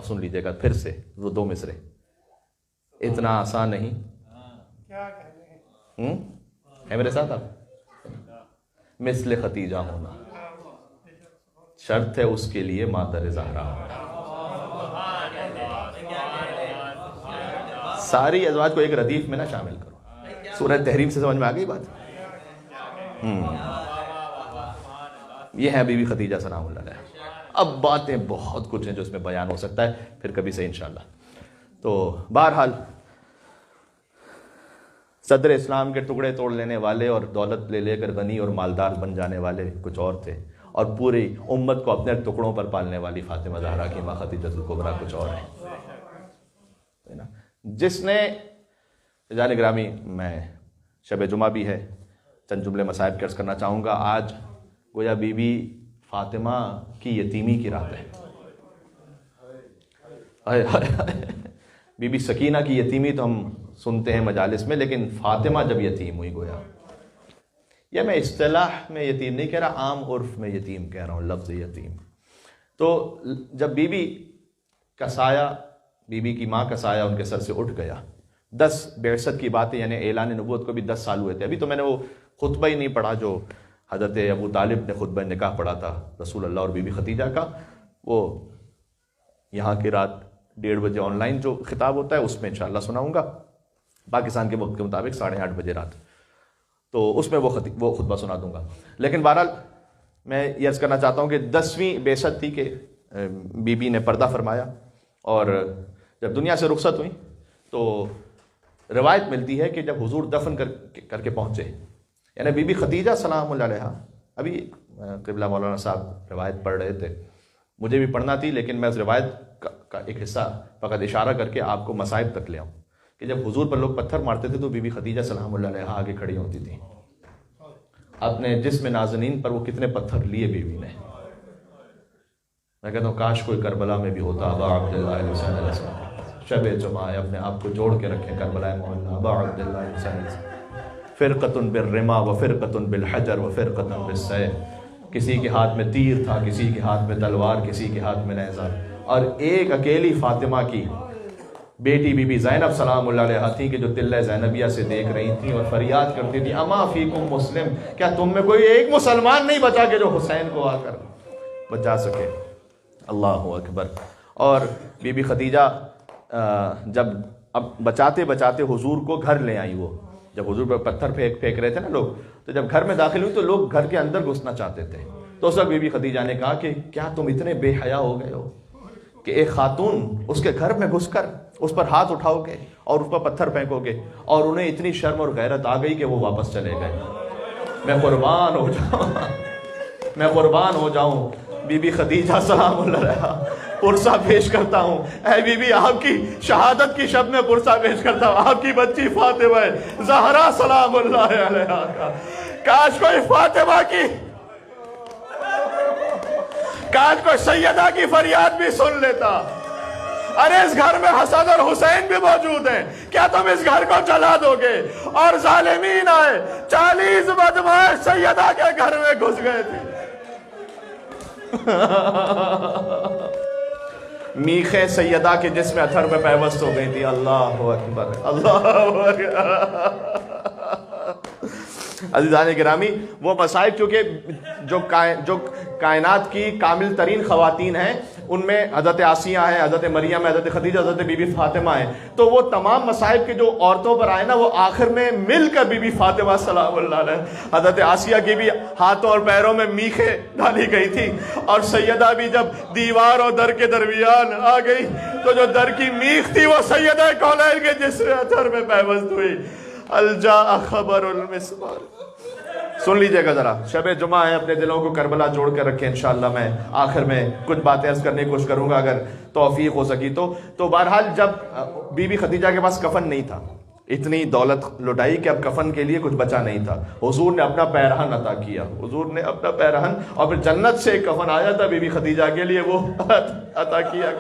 سن لیجیے گا پھر سے وہ 2 مصرے، اتنا آسان نہیں ہے میرے ساتھ آپ، مثل ختیجہ ہونا شرط ہے اس کے لیے مادر زہرا ہونا۔ ساری ازواج کو ایک ردیف میں نہ شامل کرو۔ سورہ تحریم سے سمجھ میں آ گئی بات؟ یہ ہے بی بی خدیجہ سلام اللہ علیہ۔ اب باتیں بہت کچھ ہیں جو اس میں بیان ہو سکتا ہے، پھر کبھی سے انشاءاللہ۔ تو بہرحال صدر اسلام کے ٹکڑے توڑ لینے والے اور دولت لے لے کر غنی اور مالدار بن جانے والے کچھ اور تھے، اور پوری امت کو اپنے ٹکڑوں پر پالنے والی فاطمہ زہرا کی ماں خدیجہ الکبریٰ کچھ اور ہے نا۔ جس نے جان گرامی، میں شب جمعہ بھی ہے، چند جملے مصائب عرض کرنا چاہوں گا۔ آج گویا بی بی فاطمہ کی یتیمی کی رات ہے۔ بی بی سکینہ کی یتیمی تو ہم سنتے ہیں مجالس میں، لیکن فاطمہ جب یتیم ہوئی گویا، یا میں اصطلاح میں یتیم نہیں کہہ رہا، عام عرف میں یتیم کہہ رہا ہوں، لفظ یتیم۔ تو جب بی بی کا سایہ، بی بی کی ماں کا سایہ ان کے سر سے اٹھ گیا، 10 بعثت کی باتیں، یعنی اعلان نبوت کو بھی 10 سال ہوئے تھے۔ ابھی تو میں نے وہ خطبہ ہی نہیں پڑھا جو حضرت ابو طالب نے خطبہ نکاح پڑھا تھا رسول اللہ اور بی بی خدیجہ کا، وہ یہاں کی رات 1:30 بجے آن لائن جو خطاب ہوتا ہے اس میں انشاءاللہ سناؤں گا، پاکستان کے وقت کے مطابق 8:30 بجے رات، تو اس میں وہ خطبہ سنا دوں گا۔ لیکن بہرحال میں یہ عرض کرنا چاہتا ہوں کہ 10ویں بعثت تھی کہ بی بی نے پردہ فرمایا، اور جب دنیا سے رخصت ہوئی تو روایت ملتی ہے کہ جب حضور دفن کر کے پہنچے، یعنی بی بی خدیجہ سلام اللہ علیہا، ابھی قبلہ مولانا صاحب روایت پڑھ رہے تھے، مجھے بھی پڑھنا تھی، لیکن میں اس روایت کا ایک حصہ فقط اشارہ کر کے آپ کو مصائب تک لے آؤں کہ جب حضور پر لوگ پتھر مارتے تھے تو بی بی خدیجہ سلام اللہ علیہا آگے کھڑی ہوتی تھی۔ اپنے جسم نازنین پر وہ کتنے پتھر لیے بی بی نے، میں کہتا ہوں کاش کوئی کربلا میں بھی ہوتا۔ ابا عبداللہ حسین شب جمعہ اپنے آپ کو جوڑ کے رکھیں کربلا مولا، ابا عبداللہ حسین فرقۃ بالرما و فرقۃ بالحجر و فرقۃ بالسیف، کسی کے ہاتھ میں تیر تھا، کسی کے ہاتھ میں تلوار، کسی کے ہاتھ میں نیزہ، اور ایک اکیلی فاطمہ کی بیٹی بی بی زینب سلام اللہ علیہا تھی کہ جو تلہ زینبیہ سے دیکھ رہی تھی اور فریاد کرتی تھی، اما فیکم مسلم، کیا تم میں کوئی ایک مسلمان نہیں بچا کہ جو حسین کو آ کر بچا سکے؟ اللہ اکبر۔ اور بی بی خدیجہ جب اب بچاتے بچاتے حضور کو گھر لے آئی، وہ جب حضور پر پتھر پھینک رہے تھے نا لوگ، تو جب گھر میں داخل ہوئی تو لوگ گھر کے اندر گھسنا چاہتے تھے، تو اس وقت بی بی خدیجہ نے کہا کہ کیا تم اتنے بے حیا ہو گئے ہو کہ ایک خاتون اس کے گھر میں گھس کر اس پر ہاتھ اٹھاؤ گے اور اس پر پتھر پھینکو گے؟ اور انہیں اتنی شرم اور غیرت آ گئی کہ وہ واپس چلے گئے۔ میں قربان ہو جاؤں بی بی خدیجہ سلام اللہ علیہا، پرسہ پیش کرتا ہوں، اے بی بی آپ کی شہادت کی شب میں پرسہ پیش کرتا ہوں، آپ کی بچی فاطمہ زہرا سلام اللہ علیہا کا، کاش کوئی فاطمہ کی، کاش کوئی سیدہ کی فریاد بھی سن لیتا۔ ارے اس گھر میں حسن اور حسین بھی موجود ہیں، کیا تم اس گھر کو جلا دو گے؟ اور ظالمین آئے، 40 بدماش سیدہ کے گھر میں گھس گئے تھے۔ میخیں سیدہ کے جسم اتھر میں پیوست ہو گئی تھی۔ اللہ اکبر، اللہ اکبر۔ عزیزان گرامی، وہ مصائب چونکہ جو کائنات کی کامل ترین خواتین ہیں، ان میں حضرت آسیہ ہیں، حضرت مریم ہے، حضرت خدیجہ، حضرت بی بی فاطمہ ہیں، تو وہ تمام مصائب کے جو عورتوں پر آئے نا، وہ آخر میں مل کر بی بی فاطمہ سلام اللہ علیہ، حضرت آسیہ کی بھی ہاتھوں اور پیروں میں میخیں ڈالی گئی تھی، اور سیدہ بھی جب دیوار اور در کے درمیان آ گئی تو جو در کی میخ تھی وہ سیدہ کونین کے جسم اتھر میں پیوست ہوئی۔ الجاء خبر المسمار۔ سن لیجئے گا ذرا، شب جمعہ ہے، اپنے دلوں کو کربلا جوڑ کر رکھیں۔ انشاءاللہ میں آخر میں کچھ باتیں عرض کرنے کی کوشش کروں گا اگر توفیق ہو سکی تو بہرحال جب بی بی خدیجہ کے پاس کفن نہیں تھا، اتنی دولت لٹائی کہ اب کفن کے لیے کچھ بچا نہیں تھا، حضور نے اپنا پیرہن عطا کیا، حضور نے اپنا پیرہن، اور پھر جنت سے ایک کفن آیا تھا بی بی خدیجہ کے لیے، وہ عطا کیا۔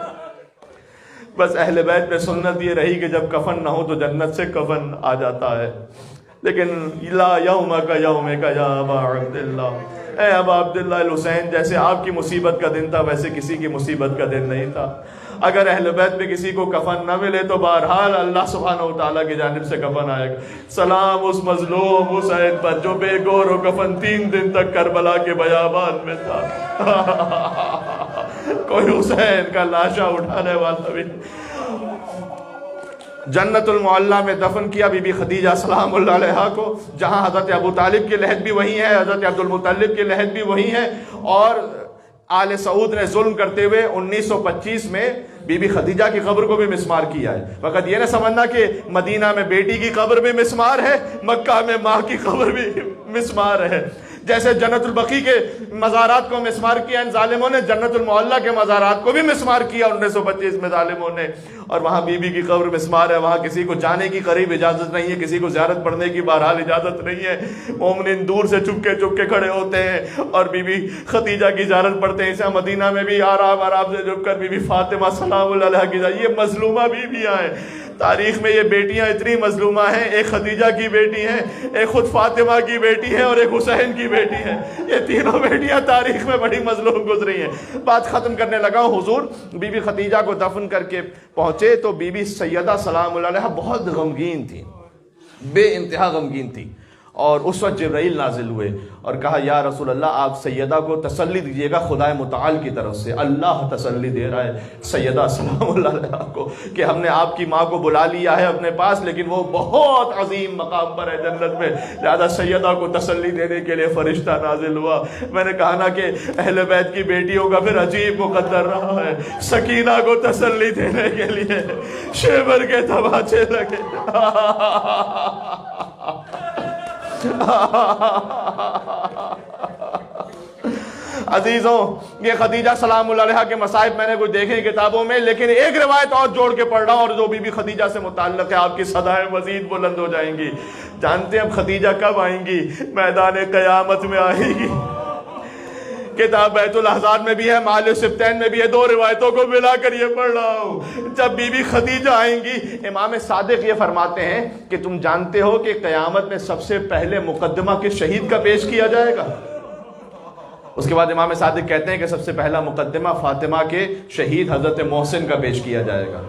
بس اہل بیت میں سنت یہ رہی کہ جب کفن نہ ہو تو جنت سے کفن آ جاتا ہے، لیکن لا یوم کا یوم کا یا ابا عبداللہ، اے ابا عبداللہ الحسین، جیسے آپ کی مصیبت کا دن تھا ویسے کسی کی مصیبت کا دن نہیں تھا۔ اگر اہل بیت میں کسی کو کفن نہ ملے تو بہرحال اللہ سبحانہ و تعالیٰ کی جانب سے کفن آئے گا۔ سلام اس مظلوم حسین پر جو بے گور و کفن 3 دن تک کربلا کے بیابان میں تھا۔ کوئی حسین کا لاشا اٹھانے والا بھی۔ جنت المعلیٰ میں دفن کیا بی بی خدیجہ سلام اللہ علیہا کو، جہاں حضرت ابو طالب کی لحد بھی وہی ہے، حضرت عبد المطلب کی لحد بھی وہی ہے، اور آل سعود نے ظلم کرتے ہوئے 1925 میں بی بی خدیجہ کی قبر کو بھی مسمار کیا ہے۔ فقط یہ نہ سمجھنا کہ مدینہ میں بیٹی کی قبر بھی مسمار ہے، مکہ میں ماں کی قبر بھی مسمار ہے۔ جیسے جنت البقیع کے مزارات کو مسمار کیا ان ظالموں نے، جنت المعلیٰ کے مزارات کو بھی مسمار کیا 1925 میں ظالموں نے، اور وہاں بی بی کی قبر مسمار ہے۔ وہاں کسی کو جانے کی قریب اجازت نہیں ہے، کسی کو زیارت پڑھنے کی بہرحال اجازت نہیں ہے۔ مومنین دور سے چپ کے کھڑے ہوتے ہیں اور بی بی خدیجہ کی زیارت پڑھتے ہیں۔ اسے مدینہ میں بھی آرام سے جھک کر بی بی فاطمہ سلام اللہ علیہا کی یہ مظلومہ بیویاں ہیں۔ تاریخ میں یہ بیٹیاں اتنی مظلومہ ہیں، ایک خدیجہ کی بیٹی ہے، ایک خود فاطمہ کی بیٹی ہے، اور ایک حسین کی بیٹی ہے۔ یہ تینوں بیٹیاں تاریخ میں بڑی مظلوم گزری ہیں۔ بات ختم کرنے لگا ہوں، حضور بی بی خدیجہ کو دفن کر کے پہنچے تو بی بی سیدہ سلام اللہ علیہا بہت غمگین تھی، بے انتہا غمگین تھی، اور اس وقت جبرائیل نازل ہوئے اور کہا یا رسول اللہ آپ سیدہ کو تسلی دیجئے گا خدا متعال کی طرف سے، اللہ تسلی دے رہا ہے سیدہ سلام اللہ علیہا کو کہ ہم نے آپ کی ماں کو بلا لیا ہے اپنے پاس، لیکن وہ بہت عظیم مقام پر ہے جنت میں، لہذا سیدہ کو تسلی دینے کے لیے فرشتہ نازل ہوا۔ میں نے کہا نا کہ اہل بیت کی بیٹیوں کا پھر عجیب مقدر رہا ہے، سکینہ کو تسلی دینے کے لیے شیبر کے تماچے لگے۔ عزیزوں یہ خدیجہ سلام اللہ علیہا کے مصائب میں نے کچھ دیکھے کتابوں میں، لیکن ایک روایت اور جوڑ کے پڑھ رہا ہوں اور جو بی بی خدیجہ سے متعلق ہے، آپ کی صدائیں مزید بلند ہو جائیں گی۔ جانتے ہیں اب خدیجہ کب آئیں گی؟ میدان قیامت میں آئیں گی۔ کتاب بیت الاحزاب میں بھی ہے، معالم سبتین میں بھی ہے، 2 روایتوں کو ملا کر یہ پڑھ رہا ہوں۔ جب بی بی خدیجہ آئیں گی، امام صادق یہ فرماتے ہیں کہ تم جانتے ہو کہ قیامت میں سب سے پہلے مقدمہ کس شہید کا پیش کیا جائے گا؟ اس کے بعد امام صادق کہتے ہیں کہ سب سے پہلا مقدمہ فاطمہ کے شہید حضرت محسن کا پیش کیا جائے گا،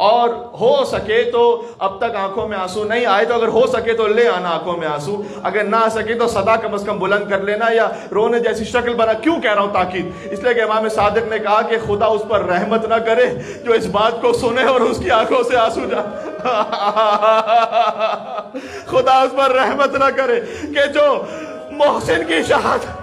اور ہو سکے تو اب تک آنکھوں میں آنسو نہیں آئے تو اگر ہو سکے تو لے آنا آنکھوں میں آنسو، اگر نہ آ سکے تو صدا کم از کم بلند کر لینا یا رونے جیسی شکل بنا۔ کیوں کہہ رہا ہوں تاکید؟ اس لیے کہ امام صادق نے کہا کہ خدا اس پر رحمت نہ کرے جو اس بات کو سنے اور اس کی آنکھوں سے آنسو خدا اس پر رحمت نہ کرے کہ جو محسن کی شہادت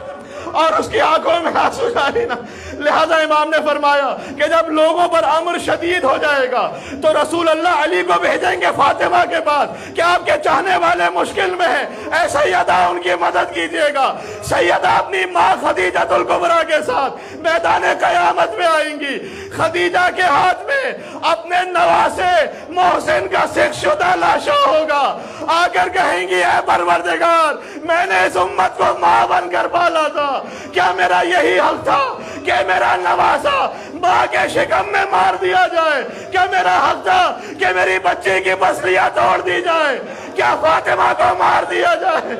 اور اس کی آنکھوں میں آنسو جاری نہ۔ لہذا امام نے فرمایا کہ جب لوگوں پر امر شدید ہو جائے گا تو رسول اللہ علی کو بھیجیں گے فاطمہ کے بعد کہ آپ کے چاہنے والے مشکل میں ہیں، اے سیدہ ان کی مدد کیجئے گا۔ سیدہ اپنی ماں خدیجہ الکبریٰ کے ساتھ میدان قیامت میں آئیں گی، خدیجہ کے ہاتھ میں اپنے نواسے محسن کا سکھ شدہ لاشا ہوگا، آ کر کہیں گی اے پروردگار میں نے اس امت کو ماں بن کر پالا تھا، کیا میرا یہی حق تھا کہ میرا نواسا ماں کے شکم میں مار دیا جائے؟ کیا میرا حق تھا کہ میری بچی کی پسلیاں توڑ دی جائے؟ کیا فاطمہ کو مار دیا جائے؟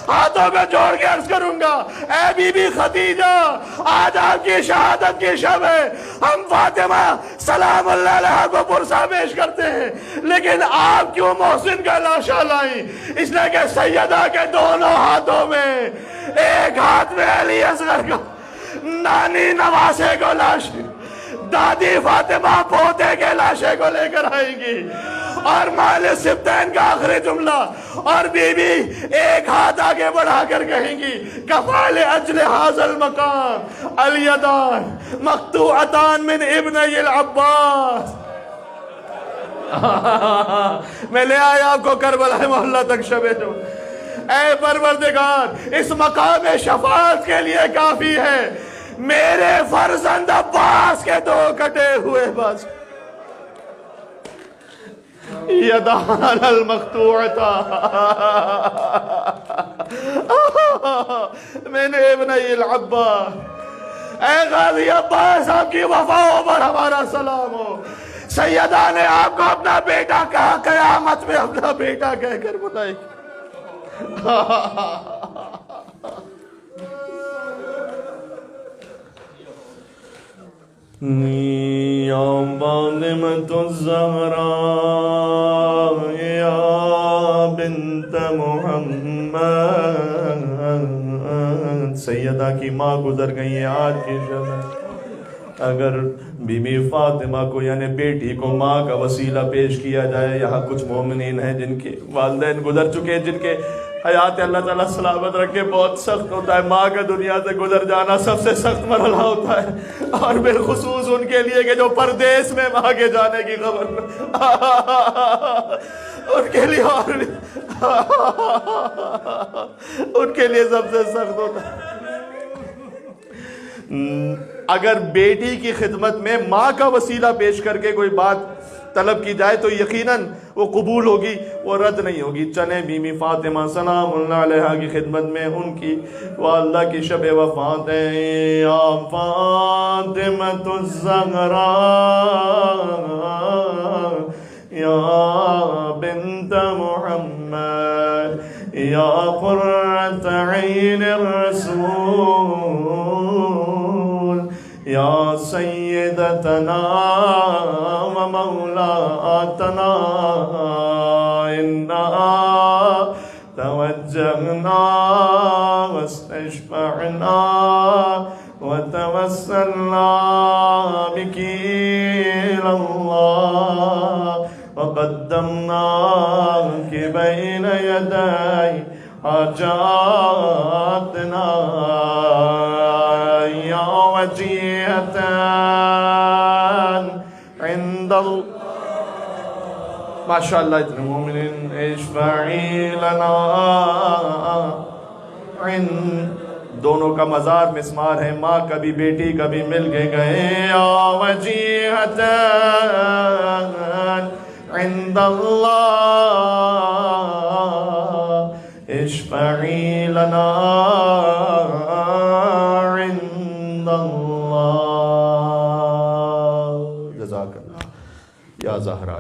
ہاتھوں میں جوڑ کے عرض کروں گا اے بی بی خدیجہ آج آپ کی شہادت کی شب ہے، ہم فاطمہ سلام اللہ علیہ کو پرسہ پیش کرتے ہیں، لیکن آپ کیوں محسن کا لاشا لائیں؟ اس لیے کہ سیدہ کے دونوں ہاتھوں میں، ایک ہاتھ میں علی اصغر کا نانی نواسے کو لاشے، دادی فاطمہ پوتے کے لاشے کو لے کر آئیں گی، اور مال سبتین کا آخری جملہ، اور بی بی ایک ہاتھ آگے بڑھا کر کہیں گی کفال اجل حاضر المقام الیدان مقطوعتان من ابنی العباس۔ میں لے آیا آپ کو کربلا محلہ تک شب جو، اے پروردگار اس مقام شفاعت کے لیے کافی ہے میرے فرزند عباس کے 2 کٹے ہوئے بس یدان المقطوعتا من ابنی العباس۔ اے غازی عباس آپ کی وفاؤں پر ہمارا سلام ہو، سیدہ نے آپ کو اپنا بیٹا کہا، قیامت میں اپنا بیٹا کہہ کر بلائے گی۔ یا فاطمۃ الزہراء یا بنت محمد، سیدہ کی ماں گزر گئی ہے آج کی شب۔ اگر بی بی فاطمہ کو یعنی بیٹی کو ماں کا وسیلہ پیش کیا جائے، یہاں کچھ مومنین ہیں جن کے والدین گزر چکے ہیں، جن کے حیات اللہ تعالیٰ سلامت رکھے، بہت سخت ہوتا ہے، ماں کا دنیا سے گزر جانا سب سے سخت مرحلہ ہوتا ہے، اور بالخصوص ان کے لیے کہ جو پردیس میں ماں کے جانے کی خبر ان کے لیے ان کے لیے سب سے سخت ہوتا ہے۔ اگر بیٹی کی خدمت میں ماں کا وسیلہ پیش کر کے کوئی بات طلب کی جائے تو یقیناً وہ قبول ہوگی، وہ رد نہیں ہوگی۔ چلیں بی بی فاطمہ سلام اللہ علیہا کی خدمت میں، ان کی والدہ کی شب وفات ہے۔ یا فاطمۃ الزہراء یا بنت محمد یا قرۃ عین الرسول یا سیدتنا و مولاتنا، انا توجہنا واستشفعنا وتوسلنا بک الی اللہ وقدمناک بین یدی حاجاتنا یا وجیہة عند ماشاءاللہ اتنے مومنین، اشفعی لنا، دونوں کا مزار مسمار ہے، ماں کبھی بیٹی کبھی مل کے گئے۔ یا وجیہة عند اللہ اشفعی لنا عند اللہ۔ جزاک اللہ یا زہرا۔